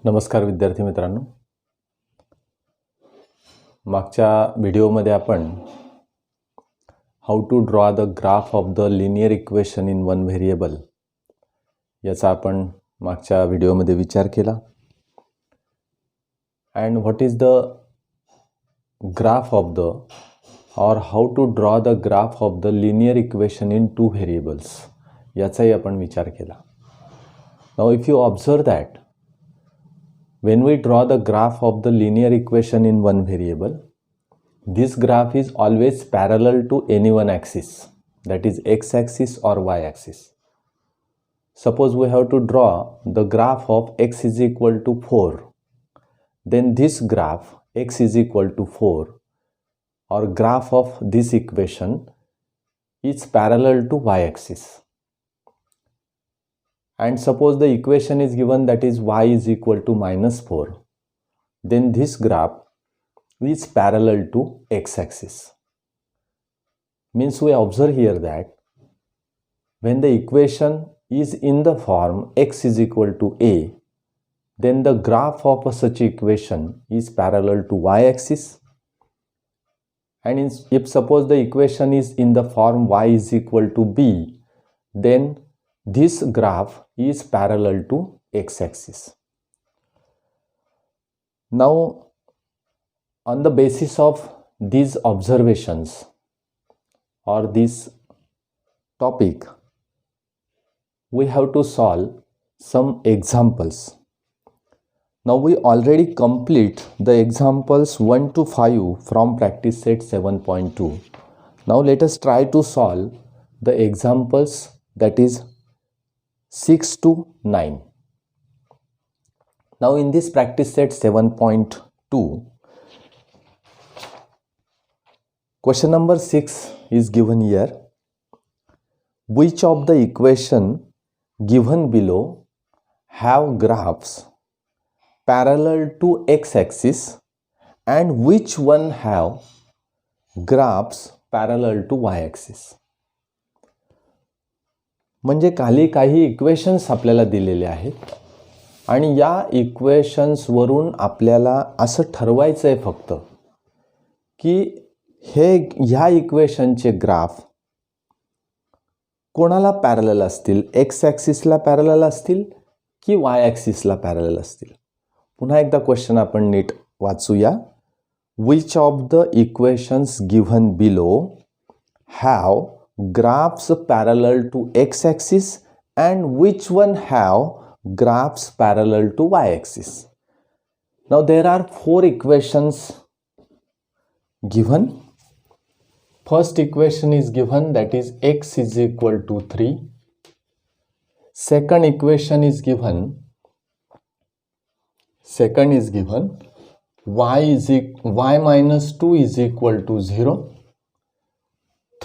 नमस्कार विद्यार्थी मित्रांनो, मागच्या व्हिडिओमध्ये आपण how to draw the graph of the linear equation in one variable याचा आपण मागच्या व्हिडिओमध्ये विचार केला. And what is the graph of the or how to draw the graph of the linear equation in two variables याचाही आपण विचार केला. Now if you observe that when we draw the graph of the linear equation in one variable, this graph is always parallel to any one axis, that is x-axis or y-axis. Suppose we have to draw the graph of x is equal to 4, then this graph x is equal to 4 or graph of this equation is parallel to y-axis. And suppose the equation is given, that is y is equal to -4, then this graph is parallel to x-axis. Means we observe here that when the equation is in the form x is equal to a, then the graph of such equation is parallel to y-axis. And if suppose the equation is in the form y is equal to b, then this graph is parallel to x-axis. Now, on the basis of these observations or this topic, we have to solve some examples. Now, we already complete the examples 1 to 5 from practice set 7.2. Now, let us try to solve the examples that is 6 to 9. Now in this practice set 7.2, question number 6 is given here. Which of the equation given below have graphs parallel to x-axis and which one have graphs parallel to y-axis? म्हणजे काही equations आपल्याला दिलेले आहेत आणि या इक्वेशन्सवरून आपल्याला असं ठरवायचं आहे फक्त की ह्या इक्वेशनचे ग्राफ कोणाला पॅरलल असतील, एक्स ॲक्सिसला पॅरलल असतील की वाय ॲक्सिसला पॅरलल असतील. पुन्हा एकदा क्वेश्चन आपण नीट वाचूया. Which of the equations given below have graphs parallel to x-axis and which one have graphs parallel to y-axis. Now there are 4 equations given. First equation is given, that is x is equal to 3. Second equation is given y minus 2 is equal to 0.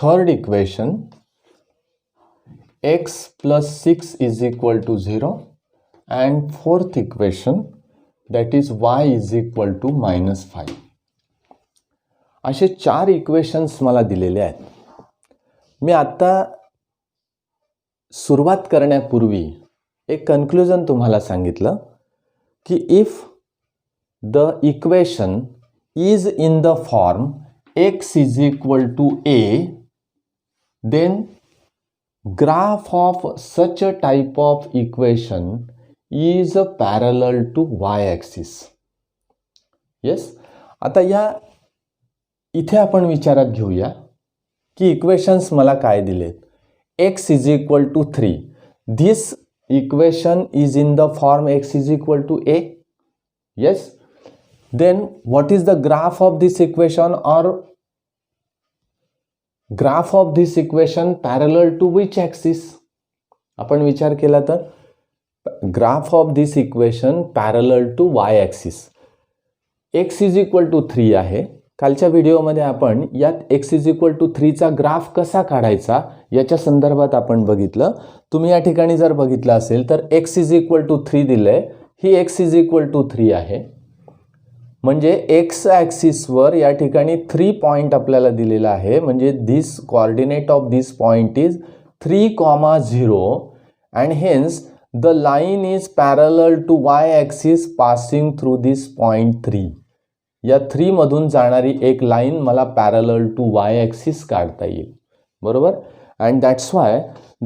Third equation, x plus 6 is equal to 0, and fourth equation, that is y is equal to -5. असे 4 equations मला दिलेले आहेत. मी आता सुरुवात करण्यापूर्वी एक conclusion तुम्हाला सांगितलं की if the equation is in the form x is equal to a, then graph of such a type of equation is parallel to y-axis. Yes. आता या इथे आपण विचारात घेऊया की इक्वेशन्स मला काय दिलेत. x is equal to 3. This equation is in the form x is equal to a. Yes. Then what is the graph of this equation or graph of this equation parallel to which axis? आपण विचार केला तर graph of this equation parallel to y axis. x is equal to 3 आहे. कालच्या व्हिडिओमध्ये आपण यात x is equal to 3 चा ग्राफ कसा काढायचा याच्या संदर्भात आपण बघितलं. तुम्ही या ठिकाणी जर बघितलं असेल तर x is equal to 3 दिलंय. ही x is equal to 3 आहे. म्हणजे एक्स ॲक्सिसवर या ठिकाणी 3 पॉईंट आपल्याला दिलेला आहे. म्हणजे this coordinate of this point is 3, 0 and hence the line is parallel to Y axis passing through this point 3. या 3 मधून जाणारी एक लाईन मला पॅरलल टू वाय ॲक्सिस काढता येईल, बरोबर. And that's why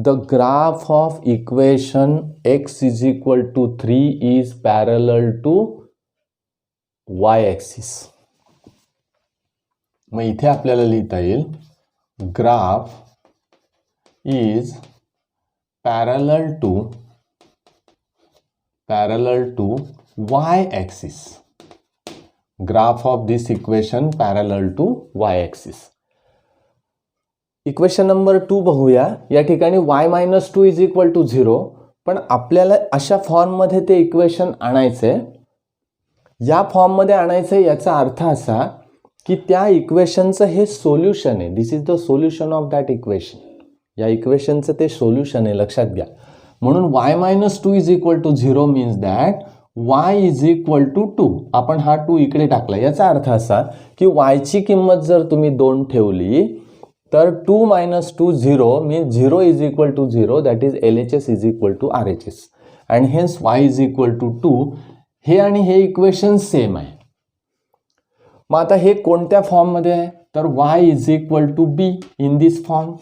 the graph of equation x is equal to 3 is parallel to Y axis. मग इथे आपल्याला लिहिता येईल graph is parallel to Y axis. Graph of this equation parallel to Y axis. Equation number 2 बघूया. या ठिकाणी y-2 is equal to 0, पण आपल्याला अशा फॉर्ममध्ये ते इक्वेशन आणायचे. या फॉर्ममध्ये आणायचं याचा अर्थ असा की त्या इक्वेशनचं हे सोल्युशन आहे. This is the solution of that equation. या इक्वेशनचं ते सोल्युशन आहे, लक्षात घ्या. म्हणून y-2 is equal to 0 means that y is equal to 2. आपण हा 2 इकडे टाकला. याचा अर्थ असा की y ची किंमत जर तुम्ही 2 ठेवली तर 2 - 2 0 means 0 is equal to 0, that is LHS is equal to RHS. And hence y is equal to 2. हे आणि हे इक्वेशन सेम आहे. मग आता हे कोणत्या फॉर्ममध्ये आहे तर y is equal to b in this form.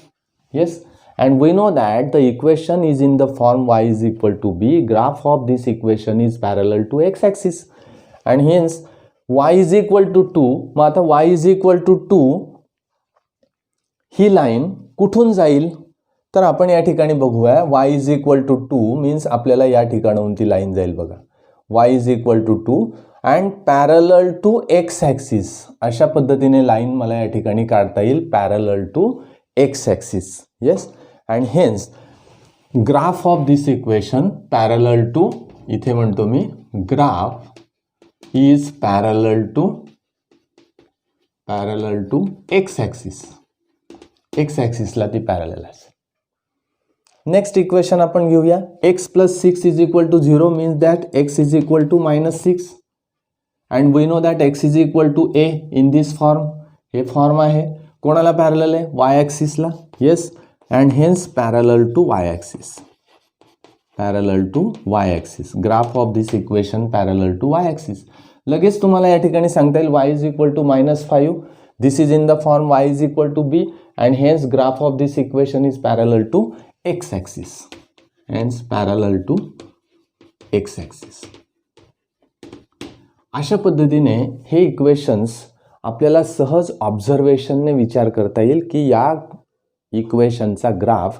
Yes, and we know that the equation is in the form y is equal to b. Graph of this equation is parallel to x axis and hence y is equal to 2. मग आता y is equal to 2 he line कुठून जाईल तर आपण या ठिकाणी बघूया. y is equal to 2 means आपल्याला या ठिकाणाहून ती लाईन जाईल बघा. y is equal to 2 and parallel to x axis. अशा पद्धतीने लाईन मला या ठिकाणी काढता येईल parallel to x axis. yes, and hence graph of this equation parallel to, इथे म्हणतो मी graph is parallel to x axis. x axis ला ती पॅरलल असेल. नेक्स्ट इक्वेशन आपण घेऊया. x + 6 is equal to 0 means that x is equal to -6 and we know that x is equal to a in this form. हे form आहे कोणाला parallel आहे y ॲक्सिसला. Yes, and hence parallel to y-axis. Graph of this equation parallel to y-axis. लगेच तुम्हाला या ठिकाणी सांगता येईल y is equal to -5. This is in the form y is equal to b and hence graph of this equation is parallel to x-axis. Hence parallel to x-axis. अशा पद्धतीने हे equations आपल्याला सहज ऑब्झर्वेशनने विचार करता येईल की या इक्वेशनचा ग्राफ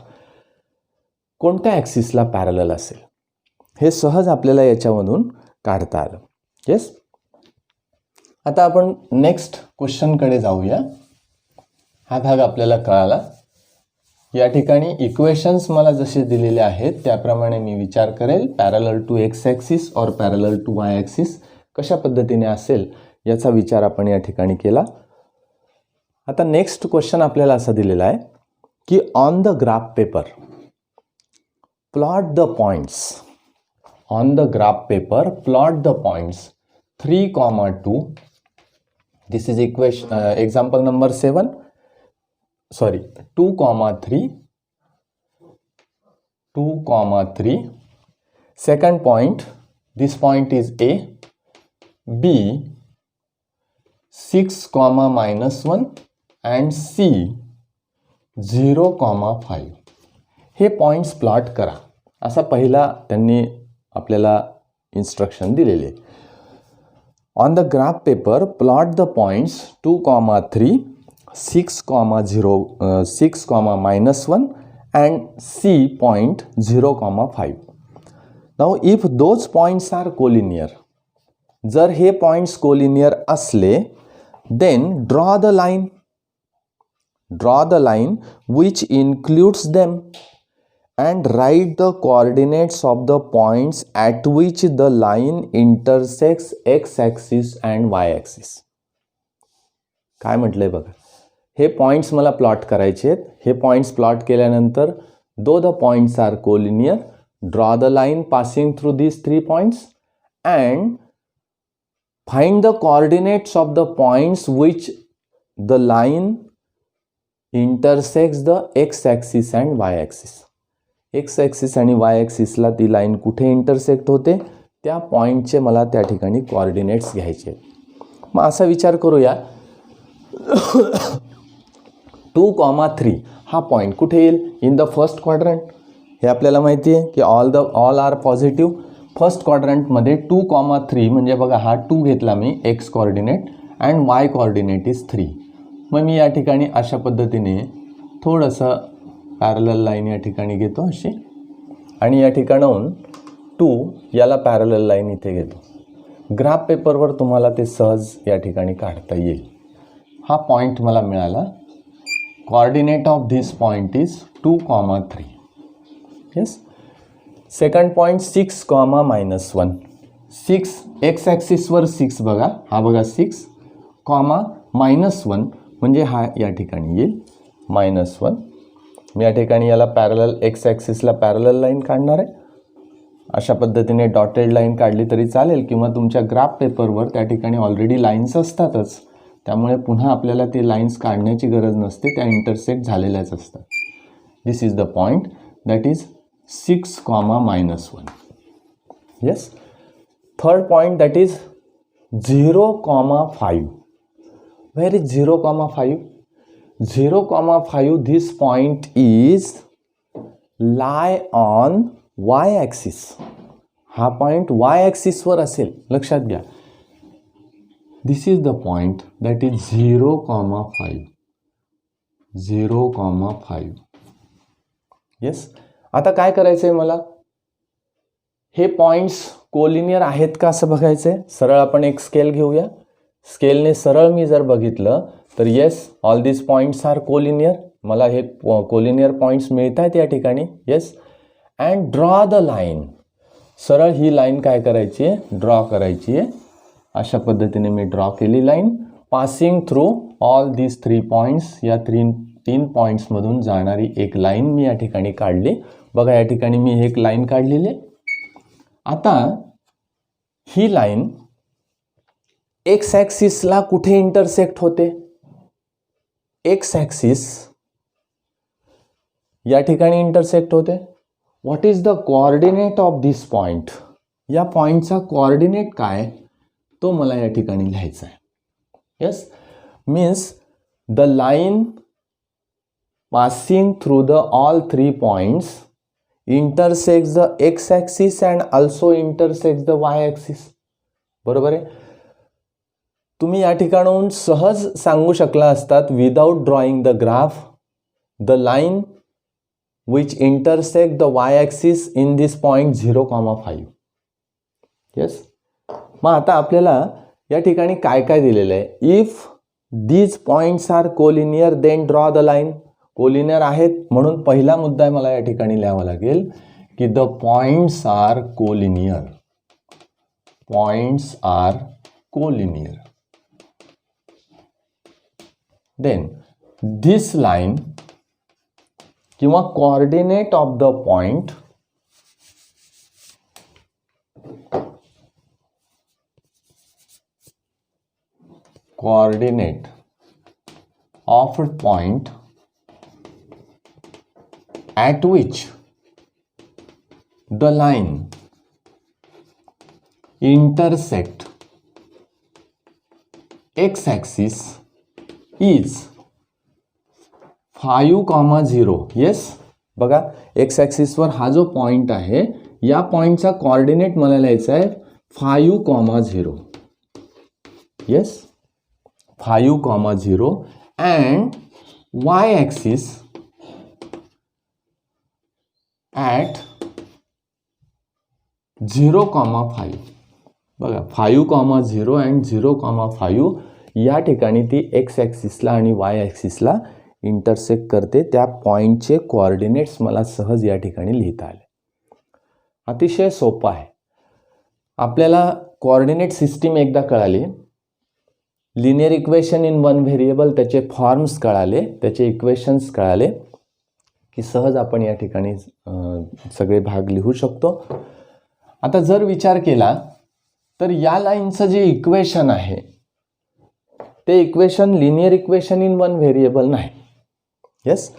कोणत्या ॲक्सिसला पॅरलल असेल. हे सहज आपल्याला याच्यामधून काढता आलं. येस, आता आपण नेक्स्ट क्वेश्चनकडे जाऊया. हा भाग आपल्याला कळाला. या ठिकाणी इक्वेशन्स मला जसे दिलेले आहेत त्याप्रमाणे मी विचार करेल पॅरलल टू एक्स ॲक्सिस और पॅरलल टू वाय ॲक्सिस कशा पद्धतीने असेल याचा विचार आपण या ठिकाणी केला. आता नेक्स्ट क्वेश्चन आपल्याला असा दिलेला आहे की on the graph paper plot the points. On the graph paper plot the points 3,2. This is equation example number 7. Sorry 2,3. 2,3. Second point, this point is A. B 6, -1 and C 0,5. हे points plot करा असा पहिला त्यांनी आपल्याला instruction दिलेले. On the graph paper plot the points 2,3, 6, -1 and C point 0,5. Now if those points are collinear, जर हे points collinear असले then draw the line which includes them and write the coordinates of the points at which the line intersects x axis and y axis. काय म्हटलंय बघा, हे points मला plot करायचे आहेत. हे पॉइंट्स प्लॉट केल्यानंतर though the points are collinear, draw the line passing through these 3 points and find the coordinates of the points which the line intersects the x axis and y axis. X axis आणि Y ॲक्सिसला ती line कुठे intersect होते, त्या पॉईंटचे मला त्या ठिकाणी coordinates घ्यायचे. मग असा विचार करूया 2,3 हा पॉईंट कुठे येईल, इन द फर्स्ट क्वाड्रंट. हे आपल्याला माहिती आहे की ऑल आर पॉझिटिव्ह. फर्स्ट क्वाड्रंटमध्ये 2,3 म्हणजे बघा हा 2 घेतला मी X coordinate and Y coordinate is 3. मग मी या ठिकाणी अशा पद्धतीने थोडंसं पॅरलल लाईन या ठिकाणी घेतो अशी, आणि या ठिकाणाहून 2 याला पॅरलल लाईन इथे घेतो. ग्राफ पेपरवर तुम्हाला ते सहज या ठिकाणी काढता येईल. हा पॉईंट मला मिळाला. Coordinate of this point is 2,3. Yes. Second point 6,-1. 6 X ॲक्सिसवर 6 बघा, हा बघा 6, -1 म्हणजे हा या ठिकाणी येईल -1. मी या ठिकाणी याला पॅरलल एक्स ॲक्सिसला पॅरलल लाईन काढणार आहे. अशा पद्धतीने डॉटेड लाईन काढली तरी चालेल, किंवा तुमच्या ग्राफ पेपरवर त्या ठिकाणी ऑलरेडी लाईन्स असतातच, त्यामुळे पुन्हा आपल्याला ते लाईन्स काढण्याची गरज नसते, त्या इंटरसेक्ट झालेल्याच असतात. This is the point that is 6,-1. Yes. Third point that is 0,5. Where is 0,5? 0,5 this point is lie on y axis. हा पॉइंट y axis वर असेल, लक्षात घ्या. This is the point that is 0,5. 0,5. Yes. आता काय करायचं आहे मला, हे पॉईंट्स कोलिनियर आहेत का असं बघायचं आहे. सरळ आपण एक स्केल घेऊया. स्केलने सरळ मी जर बघितलं तर yes, all this points are collinear. मला हे कोलिनियर पॉईंट्स मिळत आहेत या ठिकाणी. Yes. And draw the line. सरळ ही लाईन काय करायची आहे, ड्रॉ करायची आहे. अशा पद्धतीने मी ड्रॉ केली लाईन, पासिंग थ्रू ऑल दिस 3 पॉईंट्स. या 3 पॉईंट्समधून जाणारी एक लाईन मी या ठिकाणी काढली. बघा या ठिकाणी मी एक लाईन काढलेली आहे. आता ही लाईन एक्स ॲक्सिसला कुठे इंटरसेक्ट होते, एक्स ॲक्सिस या ठिकाणी इंटरसेक्ट होते. What is the coordinate of this point, या पॉईंटचा कोऑर्डिनेट काय तो मला या ठिकाणी लिहायचा आहे. Yes. Means the line passing through the all 3 points intersects the X axis and also intersects the Y axis. बरोबर आहे. तुम्ही या ठिकाणाहून सहज सांगू शकला असतात without drawing the graph, the line which intersect the Y axis in this point 0,5. Yes. मग आता आपल्याला या ठिकाणी काय काय दिलेलं आहे, if these points are collinear then draw the line. Collinear आहेत म्हणून पहिला मुद्दा मला या ठिकाणी लिहावा लागेल की the points are collinear. Points are collinear. Then this line किंवा coordinate of the point coordinate of a point at which the line intersect x-axis is 5,0. Yes. बघा एक्स ॲक्सिस वर हा जो पॉइंट आहे या पॉइंटचा कोऑर्डिनेट मला लिहायचा आहे 5,0. येस. 5,0 and y-axis at 0,5. बघा 5,0 and 0,5 या ठिकाणी ती एक्स ॲक्सिसला आणि वाय ॲक्सिसला इंटरसेक्ट करते. त्या पॉईंटचे कोऑर्डिनेट्स मला सहज या ठिकाणी लिहिता आले. अतिशय सोपं आहे. आपल्याला कोऑर्डिनेट सिस्टीम एकदा कळाली, linear equation in one variable त्याचे फॉर्म्स कळाले, त्याचे इक्वेशन्स कळाले की सहज आपण या ठिकाणी सगळे भाग लिहू शकतो. आता जर विचार केला तर या लाईनचं जे इक्वेशन आहे ते equation linear equation in one variable नाही. Yes.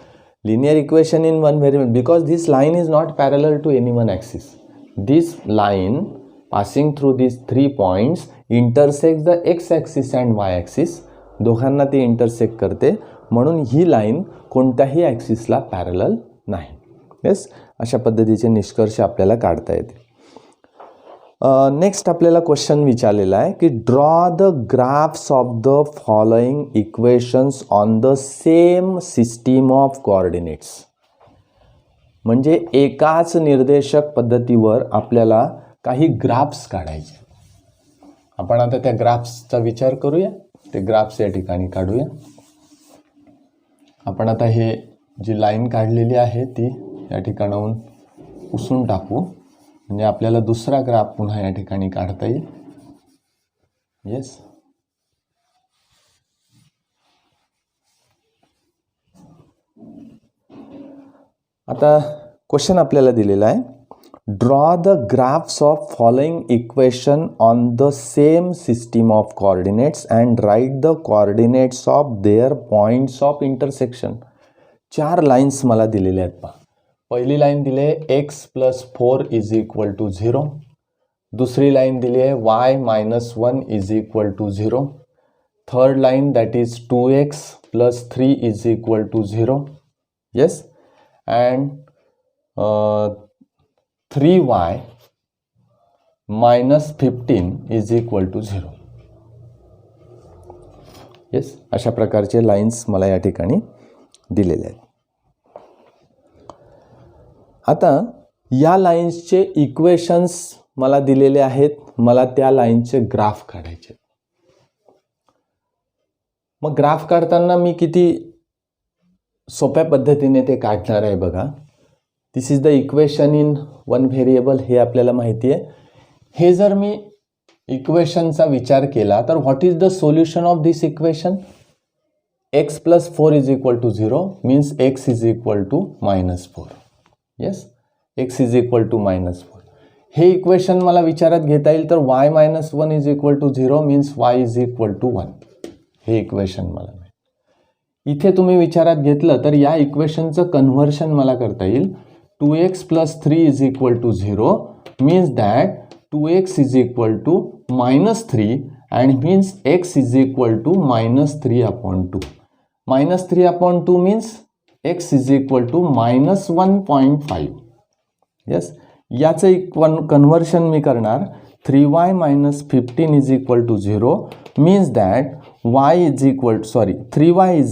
linear equation in one variable because this line is not parallel to any one axis. This line passing through these 3 points intersects the x axis and y axis. दोघांना ते intersect करते, म्हणून ही line कोणत्याही ॲक्सिसला parallel नाही. Yes, अशा पद्धतीचे निष्कर्ष आपल्याला काढता येते. नेक्स्ट आपल्याला क्वेश्चन विचारलेला आहे की draw the graphs of the following equations on the same system of coordinates. म्हणजे एकाच निर्देशक पद्धतीवर आपल्याला काही ग्राफ्स काढायचे. आपण आता त्या ग्राफ्सचा विचार करूया. ते ग्राफ्स या ठिकाणी काढूया. आपण आता हे जी लाईन काढलेली आहे ती या ठिकाणाहून पुसून टाकू, म्हणजे आपल्याला दुसरा ग्राफ पुन्हा या ठिकाणी काढता येईल. येस, आता क्वेश्चन आपल्याला दिलेला आहे, draw the graphs of following equation on the same system of coordinates and write the coordinates of their points of intersection. 4 lines मला दिलेल्या आहेत पहा. पहिली लाईन दिली आहे x+4 इज इक्वल टू 0. दुसरी लाईन दिली आहे y-1 is equal to 0. Third line that is 2x+3 is equal to 0. Yes, and 3y-15 is equal to 0. Yes, अशा प्रकारचे लाईन्स मला या ठिकाणी दिलेले आहेत. आता या लाईन्सचे इक्वेशन्स मला दिलेले आहेत, मला त्या लाईनचे ग्राफ काढायचे. मग ग्राफ काढताना मी किती सोप्या पद्धतीने ते काढणार आहे बघा. This is the equation in one variable, हे आपल्याला माहिती आहे. हे जर मी इक्वेशनचा विचार केला तर what is the solution of this equation? x+4 is equal to 0 means x is equal to -4. Yes, x is equal to -4. हे इक्वेशन मला विचारात घेता येईल तर y-1 is equal to 0 means y is equal to 1. हे equation मला मिळेल. इथे तुम्ही विचारात घेतलं तर या इक्वेशनचं कन्व्हर्शन मला करता येईल. 2x+3 is equal to 0 means that 2x is equal to -3 and means x is equal to -3/2. -3/2 means x is equal to -1.5. Yes, याचं एक कन्व्हर्शन मी करणार. 3y-15 is equal to 0 means that 3y is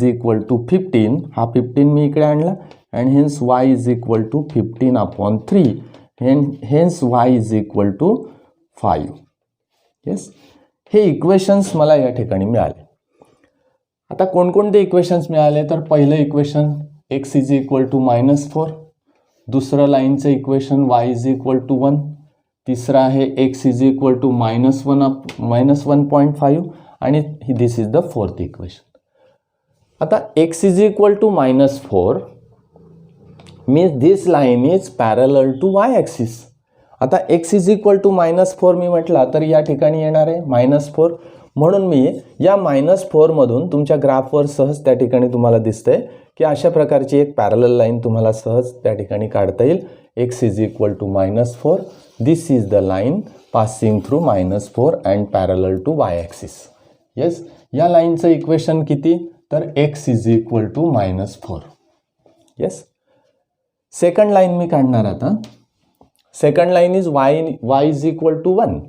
equal to 15. हा 15 मी इकडे आणला and hence y is equal to 15/3 hence y is equal to 5. Yes, हे equations मला या ठिकाणी मिळाले. आता कोणकोणते इक्वेशन्स मिळाले तर पहिलं equation x is equal to -4. दुसरं लाईनचं equation y is equal to 1. तिसरं आहे x इज इक्वल टू -1.5 आणि this is the fourth equation. आता x is equal to -4 means this line is parallel to y axis. आता x is equal to -4 मी म्हटला तर या ठिकाणी येणार आहे -4. म्हणून मी या -4 मधून तुमच्या ग्राफवर सहज त्या ठिकाणी तुम्हाला दिसतंय की अशा प्रकारची एक पॅरलल लाईन तुम्हाला सहज त्या ठिकाणी काढता येईल. x is equal to -4. This is the line passing through -4 and parallel to y axis. Yes, या लाईनचं इक्वेशन किती तर x is equal to -4. Yes, second line मी काढणार. आता second line is y is equal to 1.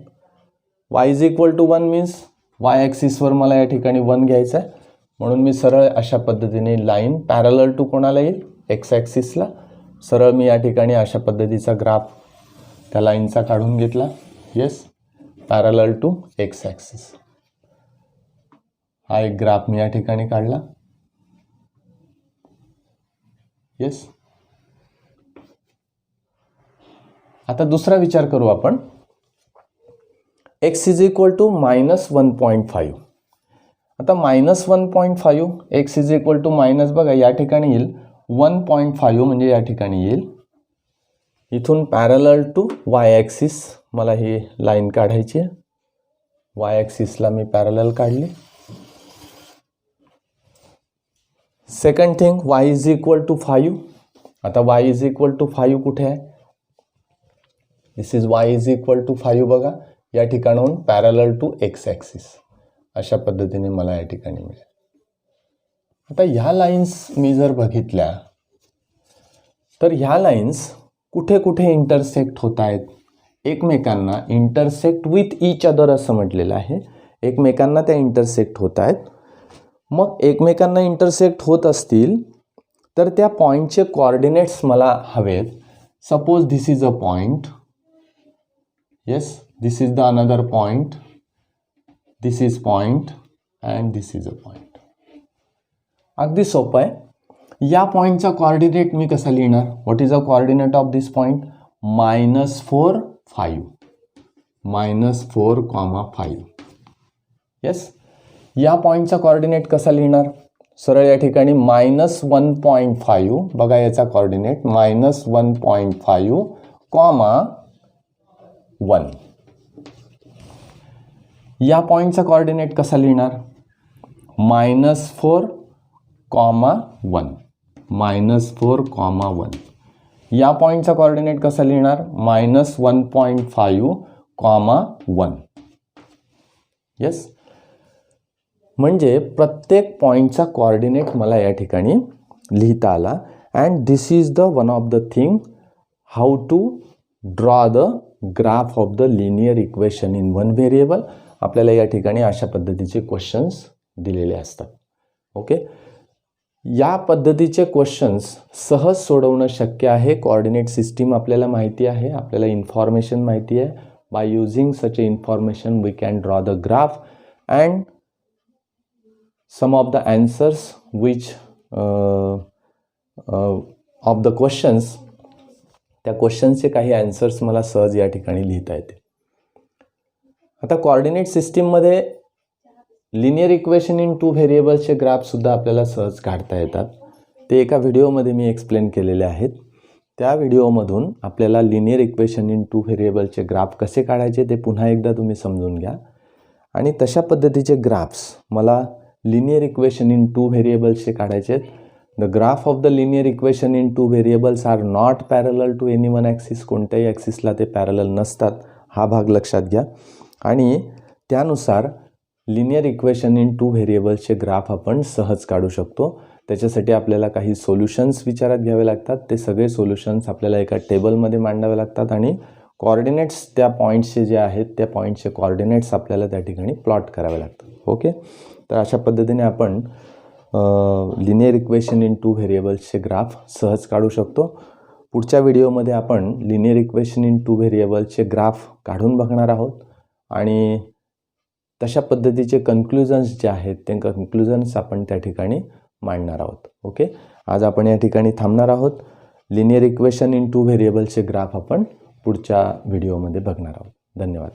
y is equal to 1 means y ॲक्सिसवर मला या ठिकाणी 1 घ्यायचं आहे. म्हणून मी सरळ अशा पद्धतीने लाईन पॅरलल टू कोणाला येईल x ॲक्सिसला. सरळ मी या ठिकाणी अशा पद्धतीचा ग्राफ त्या लाईनचा काढून घेतला. Yes, parallel to x axis. हा एक ग्राफ मी या ठिकाणी काढला. येस, आता दुसरा विचार करू आपण. x is equal to -1.5. आता -1.5 x is equal to minus बघा या ठिकाणी येईल 1.5 म्हणजे या ठिकाणी येईल. इथून पॅरलल टू y ॲक्सिस मला ही लाईन काढायची आहे. y ॲक्सिसला मी पॅरलल काढली. Second thing y is equal to 5. आता y इज इक्वल टू 5 कुठे आहे? This is y is equal to 5 बघा, या ठिकाणाहून पॅरलल टू एक्स ॲक्सिस अशा पद्धतीने मला या ठिकाणी मिळेल. आता ह्या लाईन्स मी जर बघितल्या तर ह्या लाईन्स कुठे कुठे इंटरसेक्ट होत आहेत? एकमेकांना इंटरसेक्ट विथ ईच अदर असं म्हटलेलं आहे. एकमेकांना त्या इंटरसेक्ट होत आहेत. मग एकमेकांना इंटरसेक्ट होत असतील तर त्या पॉईंटचे कोऑर्डिनेट्स मला हवेत. Suppose this is a point, yes, this is the another point, this is point and this is a point. अगदी सोपं आहे. या पॉईंटचा कोऑर्डिनेट मी कसा लिहिणार? What is a coordinate of this point? -4, 5, -4, 5. Yes. या पॉईंटचा कोऑर्डिनेट कसा लिहिणार? सरळ या ठिकाणी -1.5 बघा, याचा कोऑर्डिनेट -1.5, 1. या पॉईंटचा कोऑर्डिनेट कसा लिहिणार? -4, 1, -4, 1. या पॉईंटचा कोऑर्डिनेट कसा लिहिणार? -1.5, 1. येस. म्हणजे प्रत्येक पॉईंटचा कोऑर्डिनेट मला या ठिकाणी लिहिता आला. And this is the one of the thing how to draw the graph of the linear equation in one variable. आपल्याला या ठिकाणी अशा पद्धतीचे क्वेश्चन्स दिलेले असतात. ओके. या पद्धतीचे क्वेश्चन्स सहज सोडवणं शक्य आहे. कोऑर्डिनेट सिस्टीम आपल्याला माहिती आहे, आपल्याला इन्फॉर्मेशन माहिती आहे. By using such a information we can draw the graph and some of the answers which of the questions, त्या क्वेश्चनचे काही आन्सर्स मला सहज या ठिकाणी लिहिता येते. आता कोऑर्डिनेट सिस्टीममध्ये लिनियर इक्वेशन इन 2 व्हेरिएबल्सचे ग्राफसुद्धा आपल्याला सहज काढता येतात. ते एका व्हिडिओमध्ये मी एक्सप्लेन केलेले आहेत. त्या व्हिडिओमधून आपल्याला लिनियर इक्वेशन इन 2 व्हेरिएबल्सचे ग्राफ कसे काढायचे ते पुन्हा एकदा तुम्ही समजून घ्या. आणि तशा पद्धतीचे ग्राफ्स मला लिनियर इक्वेशन इन 2 व्हेरिएबल्सचे काढायचे आहेत. The graph of the linear equation in 2 variables are not parallel to any one axis. कोणत्याही ॲक्सिसला ते पॅरलल नसतात. हा भाग लक्षात घ्या. आणि त्यानुसार लिनियर इक्वेशन इन 2 व्हेरिएबल्सचे ग्राफ आपण सहज काढू शकतो. त्याच्यासाठी आपल्याला काही सोल्युशन्स विचारात घ्यावे लागतात. ते सगळे सोल्युशन्स आपल्याला एका टेबलमध्ये मांडावे लागतात आणि कोऑर्डिनेट्स त्या पॉईंट्सचे जे आहेत त्या पॉईंटचे कोऑर्डिनेट्स आपल्याला त्या ठिकाणी प्लॉट करावे लागतात. ओके. तर अशा पद्धतीने आपण लिनियर इक्वेशन इन 2 व्हेरिएबल्सचे ग्राफ सहज काढू शकतो. पुढच्या व्हिडिओमध्ये आपण लिनियर इक्वेशन इन 2 व्हेरिएबल्सचे ग्राफ काढून बघणार आहोत आणि तशा पद्धतीचे कन्क्लुजन्स जे आहेत ते कन्क्लुजन्स आपण त्या ठिकाणी मांडणार आहोत. ओके. आज आपण या ठिकाणी थांबणार आहोत. लिनियर इक्वेशन इन 2 व्हेरिएबल्सचे ग्राफ आपण पुढच्या व्हिडिओमध्ये बघणार आहोत. धन्यवाद.